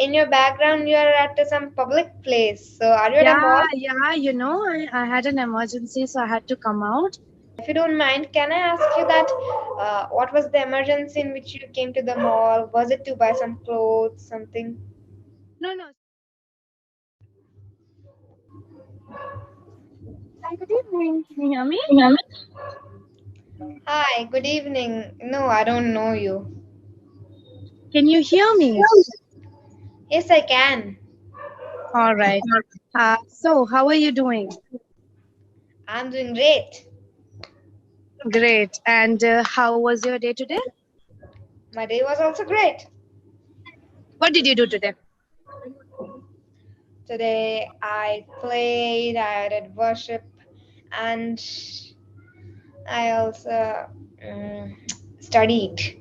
in your background you are at some public place. So are you at a mall? I had an emergency, so I had to come out. If you don't mind, can I ask you that what was the emergency in which you came to the mall? Was it to buy some clothes, something? No, no. Hi, good evening. Can you hear me? Hi, good evening. No, I don't know you. Can you hear me? Yes, I can. All right. So, how are you doing? I'm doing great. Great. And how was your day today? My day was also great. What did you do today? Today I played, I did worship, and I also um, studied.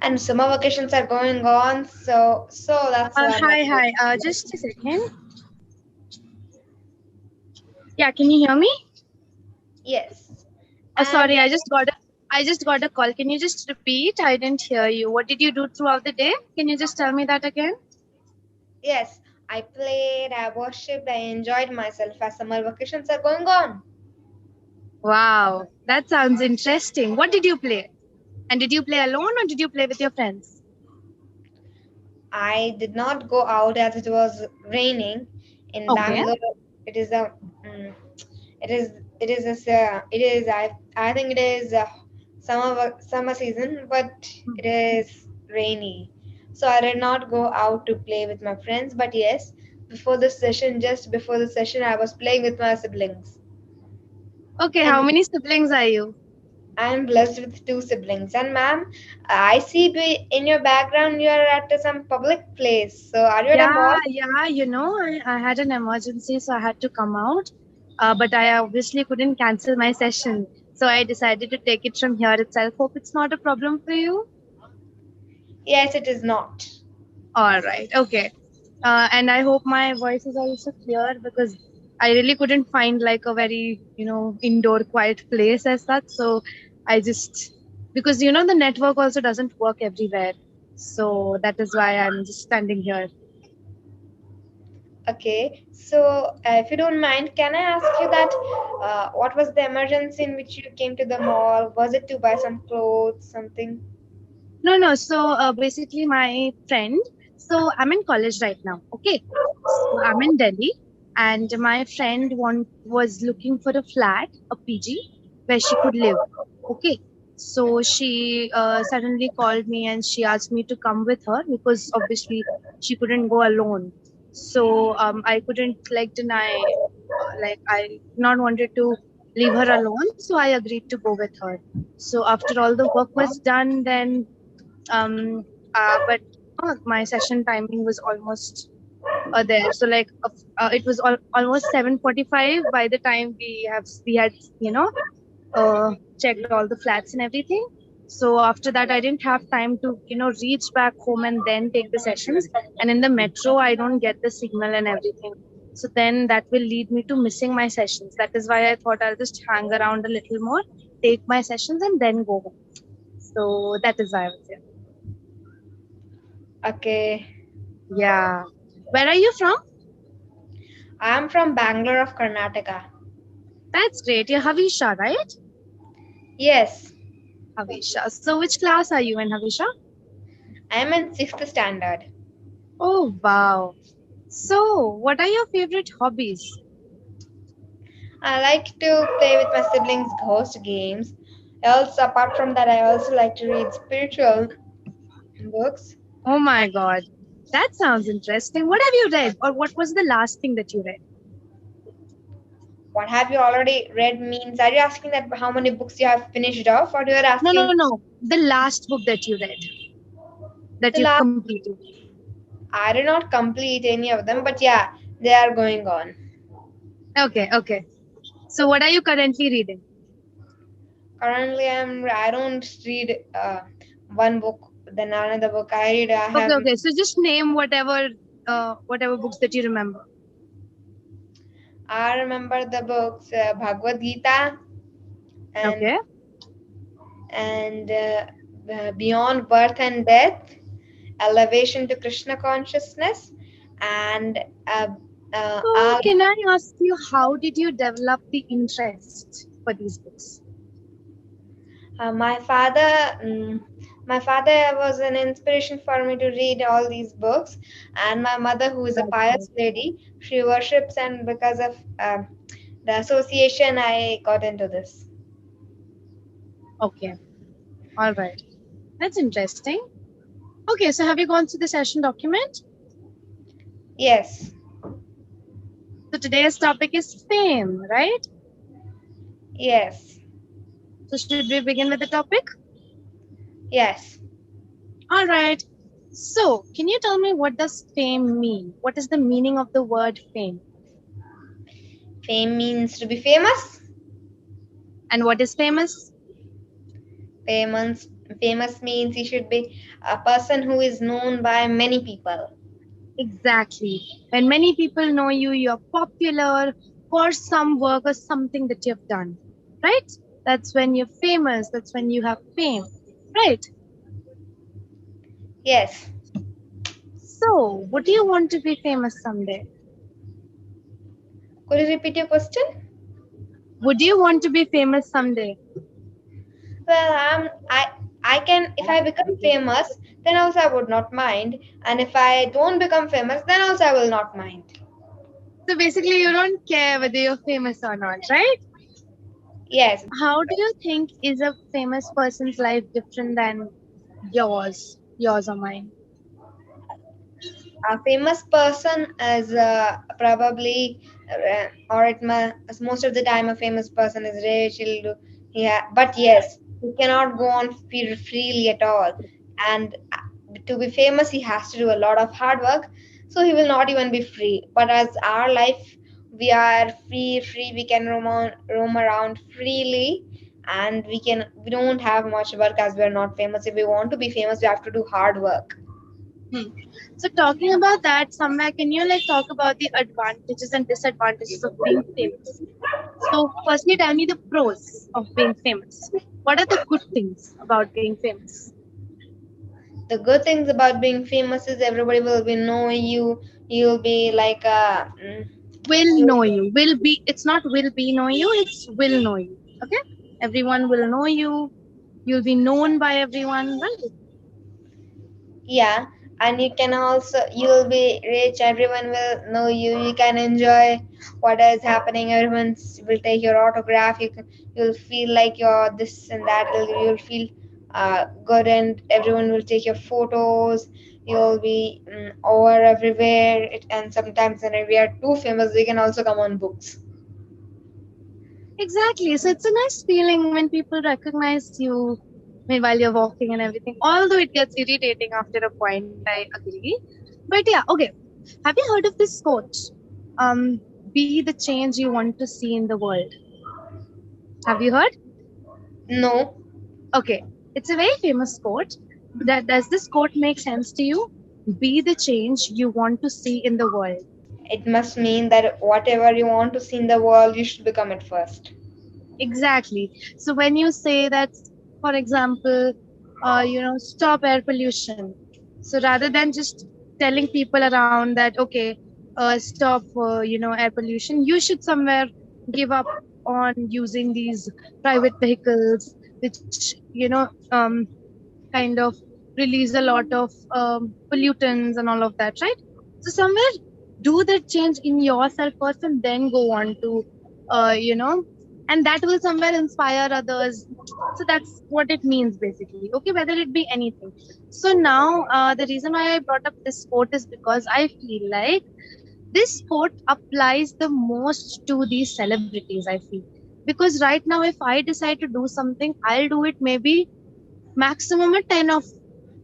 And summer vacations are going on, so that's why my day. Hi. Just a second. Yeah, can you hear me? Yes, Oh, and sorry. I just got a call. Can you just repeat? I didn't hear you. What did you do throughout the day? Can you just tell me that again? yes, I played, I worshipped, I enjoyed myself as summer vacations are going on. Wow, that sounds interesting. What did you play? And did you play alone or did you play with your friends? I did not go out as it was raining in Okay. Bangalore. It is a, mm, it is, it is. I think it is summer season, but it is rainy. So I did not go out to play with my friends. But yes, just before the session, I was playing with my siblings. Okay, how And many siblings are you? I am blessed with two siblings. And ma'am, I see in your background you are at some public place. So are you at a mall? I had an emergency, so I had to come out. But I obviously couldn't cancel my session. So I decided to take it from here itself. Hope it's not a problem for you. Yes, it is not. All right, okay. And I hope my voice is also clear because I really couldn't find like a very, indoor quiet place as such. So I just, because the network also doesn't work everywhere. So that is why I'm just standing here. Okay. So if you don't mind, can I ask you that what was the emergency in which you came to the mall? Was it to buy some clothes, something? No, no. So basically, my friend, so I'm in college right now. Okay. So I'm in Delhi, and my friend was looking for a flat, a PG, where she could live. Okay. So she suddenly called me and she asked me to come with her because obviously she couldn't go alone. So I couldn't like deny, like I not wanted to leave her alone. So I agreed to go with her. So after all the work was done, then but my session timing was almost there. So like it was almost 7:45 by the time we had you know checked all the flats and everything. So after that, I didn't have time to reach back home and then take the sessions. And in the metro, I don't get the signal and everything. So then that will lead me to missing my sessions. That is why I thought I'll just hang around a little more, take my sessions, and then go home. So that is why I was here. Okay. Yeah. Where are you from? I'm from Bangalore of Karnataka. That's great. You're Havisha, right? Yes, Havisha. So which class are you in, Havisha? I'm in sixth standard. Oh, wow. So, what are your favorite hobbies? I like to play with my siblings ghost games. Also, apart from that, I also like to read spiritual books. Oh my God. That sounds interesting. What have you read? Or what was the last thing that you read? What have you already read means, are you asking that how many books you have finished off, or you are No, no, asking no. The last book that you read, that the you've last? completed. I did not complete any of them, but yeah, they are going on. Okay, okay. So, what are you currently reading? Currently, I don't read one book, then another book. I read. I Okay, have. okay. So, just name whatever books that you remember. I remember the books Bhagavad Gita and Okay. and Beyond Birth and Death, elevation to Krishna consciousness, and So, our can I ask you, how did you develop the interest for these books? my father. My father was an inspiration for me to read all these books, and my mother, who is a That's pious right. lady, she worships, and because of the association, I got into this. Okay, all right. That's interesting. Okay, so have you gone through the session document? Yes, So today's topic is fame, right? yes, So should we begin with the topic? yes. All right. So, can you tell me what does fame mean? What is the meaning of the word fame? Fame means to be famous. And what is famous? Famous, famous means you should be a person who is known by many people. Exactly. When many people know you, you're popular for some work or something that you've done, right? That's when you're famous. That's when you have fame, right? Yes. So, would you want to be famous someday? Could you repeat your question? Would you want to be famous someday? Well, I can, if I become famous, then also I would not mind, and if I don't become famous, then also I will not mind. So, basically, you don't care whether you're famous or not, right? Yes, How do you think is a famous person's life different than yours or mine? a famous person is probably, or most of the time, a famous person is rich. Yeah, but yes, he cannot go on freely at all. And to be famous, he has to do a lot of hard work. So he will not even be free. But as our life, we are free. We can roam around freely, and we don't have much work as we are not famous. If we want to be famous, we have to do hard work. Hmm. So talking about that, somewhere can you like talk about the advantages and disadvantages of being famous? So firstly, tell me the pros of being famous. What are the good things about being famous? The good things about being famous is everybody will be knowing you. You'll be like Will you know you. Will be. It's not will be know you. It's will know you. Okay. Everyone will know you. You'll be known by everyone. Right. yeah, and you can also, you'll be rich, everyone will know you, you can enjoy what is happening, everyone will take your autograph, you'll feel like you're this and that, you'll feel good, and everyone will take your photos, you'll be over everywhere, and sometimes when we are too famous we can also come on books. Exactly. So it's a nice feeling when people recognize you, I mean, while you're walking and everything. Although it gets irritating after a point, I agree. But yeah, okay. Have you heard of this quote? Um, be the change you want to see in the world. Have you heard? No, Okay. It's a very famous quote. That does this quote make sense to you? Be the change you want to see in the world. it must mean that whatever you want to see in the world, you should become it first. Exactly. So when you say that, for example, stop air pollution. So rather than just telling people around that, okay, stop, air pollution, you should somewhere give up on using these private vehicles, which, kind of release a lot of pollutants and all of that, right? So somewhere do that change in yourself first and then go on to, and that will somewhere inspire others. So that's what it means basically. Okay, whether it be anything. So now the reason why I brought up this quote is because I feel like this quote applies the most to these celebrities, I feel. Because right now, if I decide to do something, I'll do it maybe maximum a 10 of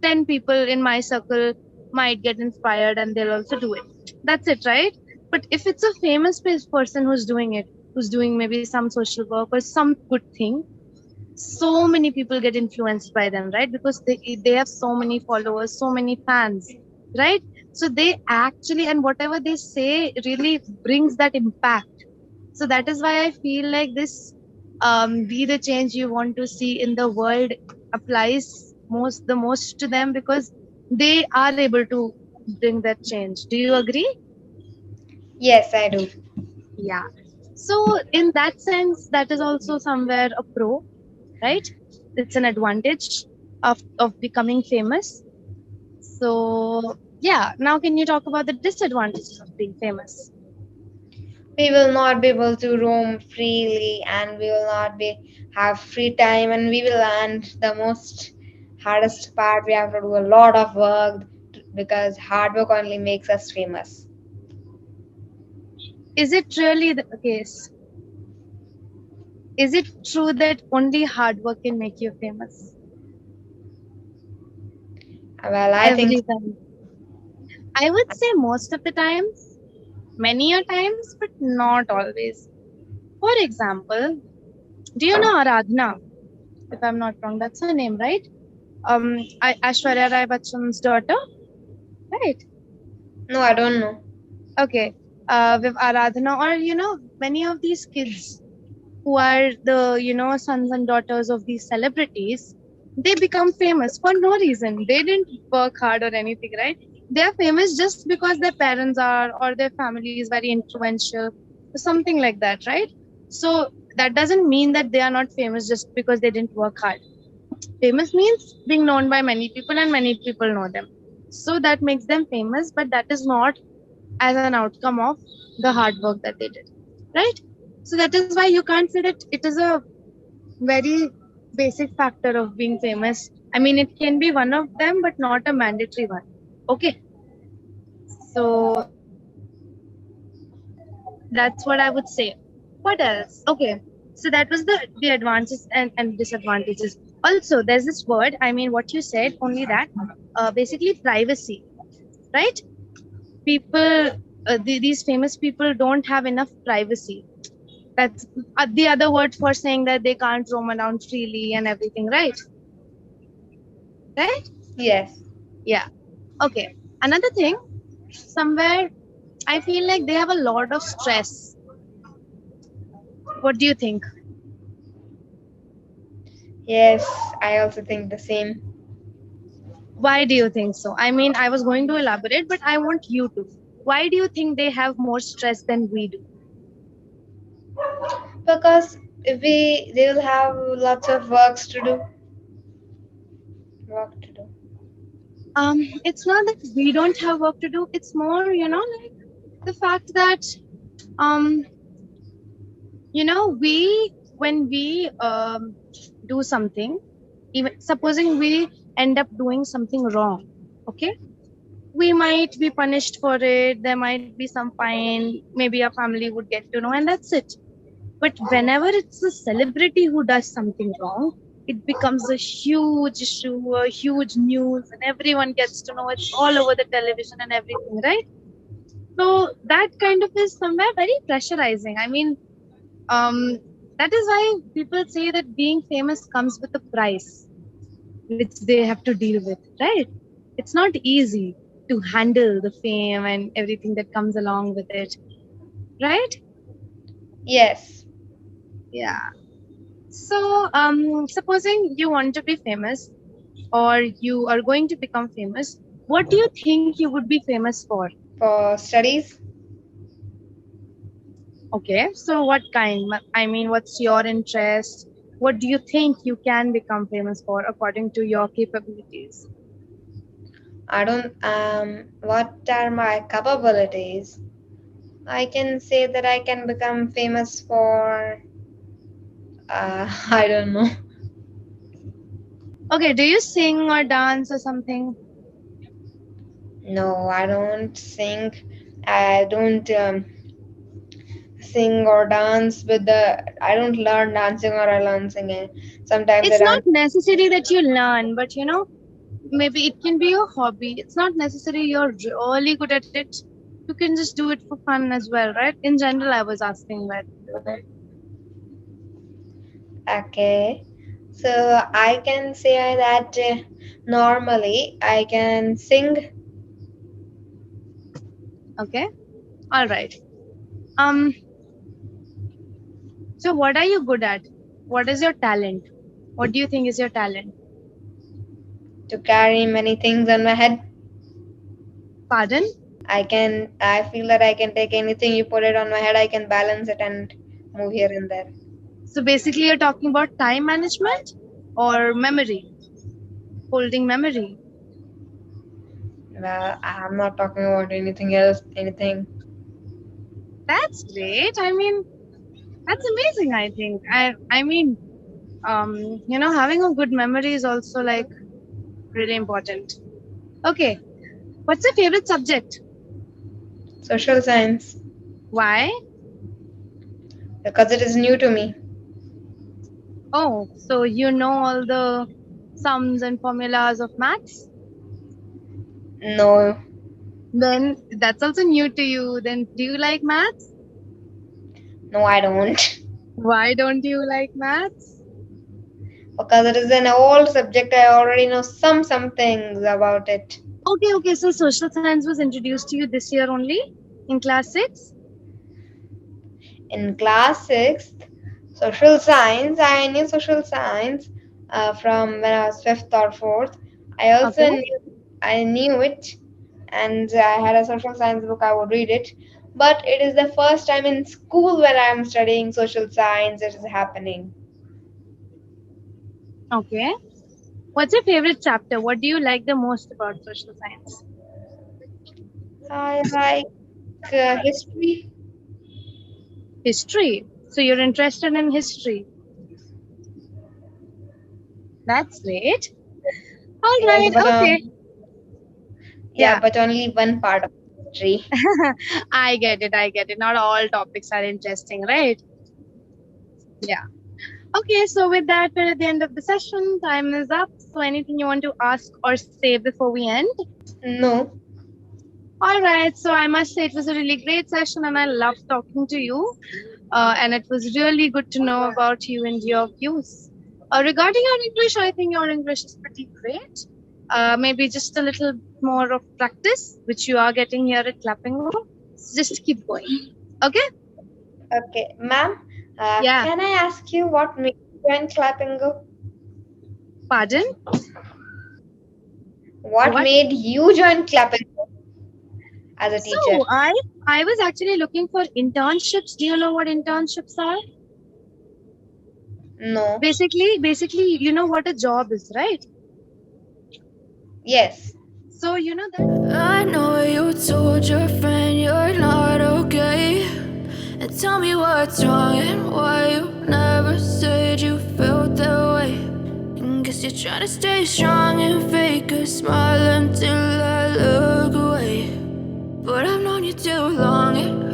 10 people in my circle might get inspired and they'll also do it. That's it, right? But if it's a famous person who's doing it, who's doing maybe some social work or some good thing, so many people get influenced by them, right? Because they have so many followers, so many fans, right? So they actually, and whatever they say really brings that impact. So that is why I feel like this, be the change you want to see in the world, applies most the most to them, because they are able to bring that change. Do you agree? Yes, I do. Yeah. So in that sense, that is also somewhere a pro, right? It's an advantage of becoming famous. So yeah, now can you talk about the disadvantages of being famous? We will not be able to roam freely, and we will not be have free time, and we will and the most hardest part, we have to do a lot of work because hard work only makes us famous. Is it really the case? Is it true that only hard work can make you famous? Well, I think Every time. I would say most of the times, many a times, but not always. For example, do you know Aradhana? If I'm not wrong, that's her name, right? Aishwarya Rai Bachchan's daughter, right? no, I don't know. Okay. With Aradhana, or many of these kids who are the sons and daughters of these celebrities, they become famous for no reason. They didn't work hard or anything, right? They are famous just because their parents are or their family is very influential, or something like that, right? So that doesn't mean that they are not famous just because they didn't work hard. Famous means being known by many people and many people know them, so that makes them famous, but that is not as an outcome of the hard work that they did, right? So that is why you can't say that it is a very basic factor of being famous. I mean, it can be one of them, but not a mandatory one. Okay, so that's what I would say. What else? Okay, so that was the advantages and disadvantages. Also, there's this word. I mean, what you said, only that. Basically, privacy, right? People, these famous people don't have enough privacy. That's the other word for saying that they can't roam around freely and everything, right? Right? Yes. Yeah. Okay. Another thing, somewhere I feel like they have a lot of stress. What do you think? Yes, I also think the same. Why do you think so? I mean, I was going to elaborate, but I want you to. Why do you think they have more stress than we do? Because they will have lots of work to do. It's not that we don't have work to do. It's more, like the fact that um, we when we do something, even supposing we end up doing something wrong, okay, we might be punished for it. There might be some fine, maybe our family would get to know, and that's it. But whenever it's a celebrity who does something wrong, it becomes a huge issue, a huge news, and everyone gets to know. It's all over the television and everything, right? So that kind of is somewhere very pressurizing. I mean, um, that is why people say that being famous comes with a price, which they have to deal with, right? It's not easy to handle the fame and everything that comes along with it, right? Yes. Yeah. So, supposing you want to be famous or you are going to become famous, what do you think you would be famous for? For studies, Okay, so what kind? I mean, what's your interest? What do you think you can become famous for according to your capabilities? I don't. What are my capabilities? I can say that I can become famous for. I don't know. Okay, do you sing or dance or something? No, I don't sing. I don't sing or dance with the. I don't learn dancing or I learn singing. Sometimes I It's not dance. necessary that you learn, but maybe it can be your hobby. It's not necessary you're really good at it. You can just do it for fun as well, right? In general, I was asking that. Okay. So I can say that normally I can sing. Okay, all right. Um, so what are you good at? What is your talent? What do you think is your talent? to carry many things on my head. Pardon? I feel that I can take anything you put it on my head, I can balance it and move here and there. So basically, you're talking about time management or memory, holding memory. I'm not talking about anything else, anything. That's great. I mean, that's amazing. I think. I mean, having a good memory is also like really important. Okay, what's your favorite subject? Social science, Why? because it is new to me. Oh, so you know all the sums and formulas of maths? No, Then that's also new to you. Then do you like maths? no, I don't. Why don't you like maths? Because it is an old subject, I already know some things about it. Okay, okay. So social science was introduced to you this year only in class 6? In class 6th, social science, I knew social science from when I was 5th or 4th. Okay. I knew it, and I had a social science book, I would read it. But it is the first time in school when I'm studying social science it is happening. Okay. What's your favorite chapter? What do you like the most about social science? I like history. History. So you're interested in history. That's great. All Yes, right. but Okay. yeah, Yeah. but only one part of history. I get it. I get it. Not all topics are interesting, right? Yeah. Okay. So with that, we're at the end of the session. Time is up. So anything you want to ask or say before we end? No. All right. So I must say it was a really great session and I loved talking to you. And it was really good to know about you and your views. Regarding your English, I think your English is pretty great. Maybe just a little more of practice, which you are getting here at Clapingo. So just keep going. Okay? Okay, ma'am, Yeah. can I ask you what made you join Clapingo? Pardon? What What? made you join Clapingo as a So teacher? I was actually looking for internships. Do you know what internships are? No. Basically, you know what a job is, right? Yes. So you know that. I know you told your friend you're not okay. And tell me what's wrong and why you never said you felt that way. And guess you're trying to stay strong and fake a smile until I look away. But I've known you too long, it